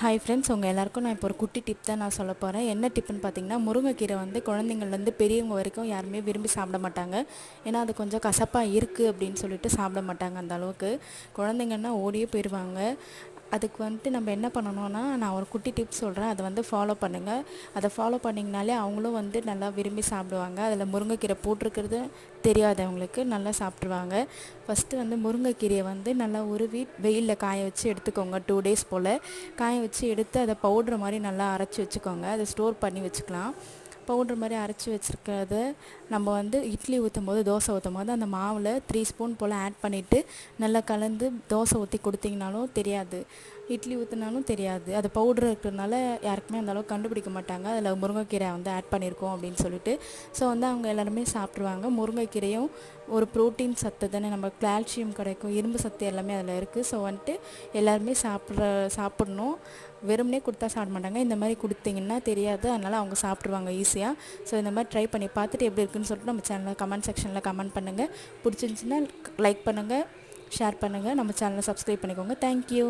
Hi friends, உங்கள் எல்லாருக்கும் நான் இப்போ ஒரு குட்டி டிப் தான் நான் சொல்ல போகிறேன். என்ன டிப்புன்னு பார்த்தீங்கன்னா, முருங்கைக்கீரை வந்து குழந்தைங்கள்லேருந்து பெரியவங்க வரைக்கும் யாருமே விரும்பி சாப்பிட மாட்டாங்க. ஏன்னா அது கொஞ்சம் கசப்பாக இருக்குது அப்படின்னு சொல்லிட்டு சாப்பிட மாட்டாங்க. அந்த அளவுக்கு குழந்தைங்கன்னா ஓடியே போயிடுவாங்க. அதுக்கு வந்துட்டு நம்ம என்ன பண்ணணும்னா, நான் ஒரு குட்டி டிப்ஸ் சொல்கிறேன், அதை வந்து ஃபாலோ பண்ணுங்கள். அதை ஃபாலோ பண்ணிங்கனாலே அவங்களும் வந்து நல்லா விரும்பி சாப்பிடுவாங்க. அதில் முருங்கைக்கீரை போட்டிருக்கிறது தெரியாது, அவங்களுக்கு நல்லா சாப்பிட்ருவாங்க. ஃபஸ்ட்டு வந்து முருங்கைக்கீரையை வந்து நல்லா உருவி வெயிலில் காய வச்சு எடுத்துக்கோங்க. 2 டேஸ் போல் காய வச்சு எடுத்து அதை பவுட்ரு மாதிரி நல்லா அரைச்சி வச்சுக்கோங்க. அதை ஸ்டோர் பண்ணி வச்சுக்கலாம். பவுட்ரு மாதிரி அரைச்சி வச்சுருக்கிறத நம்ம வந்து இட்லி ஊற்றும் போது, தோசை ஊற்றும் போது அந்த மாவில் 3 ஸ்பூன் போல் ஆட் பண்ணிவிட்டு நல்லா கலந்து தோசை ஊற்றி கொடுத்தீங்கனாலும் தெரியாது, இட்லி ஊற்றினாலும் தெரியாது. அது பவுட்ரு இருக்கிறதுனால யாருக்குமே அந்தளவுக்கு கண்டுபிடிக்க மாட்டாங்க அதில் முருங்கைக்கீரை வந்து ஆட் பண்ணியிருக்கோம் அப்படின்னு சொல்லிட்டு. ஸோ வந்து அவங்க எல்லாருமே சாப்பிட்ருவாங்க. முருங்கைக்கீரையும் ஒரு ப்ரோட்டீன் சத்து தானே, நம்ம கால்சியம் கிடைக்கும், இரும்பு சத்து எல்லாமே அதில் இருக்குது. ஸோ வந்துட்டு எல்லாருமே சாப்பிட்ணும். வெறுமனே கொடுத்தா சாப்பிட மாட்டாங்க. இந்த மாதிரி கொடுத்தீங்கன்னா தெரியாது, அதனால் அவங்க சாப்பிட்ருவாங்க ஈஸியாக. ஸோ இந்த மாதிரி ட்ரை பண்ணி பார்த்துட்டு எப்படி இருக்குன்னு சொல்லிட்டு நம்ம சேனலில் கமெண்ட் செக்ஷனில் கமெண்ட் பண்ணுங்கள். பிடிச்சிருந்துச்சின்னா லைக் பண்ணுங்கள், ஷேர் பண்ணுங்கள், நம்ம சேனலை சப்ஸ்கிரைப் பண்ணிக்கோங்க. தேங்க்யூ.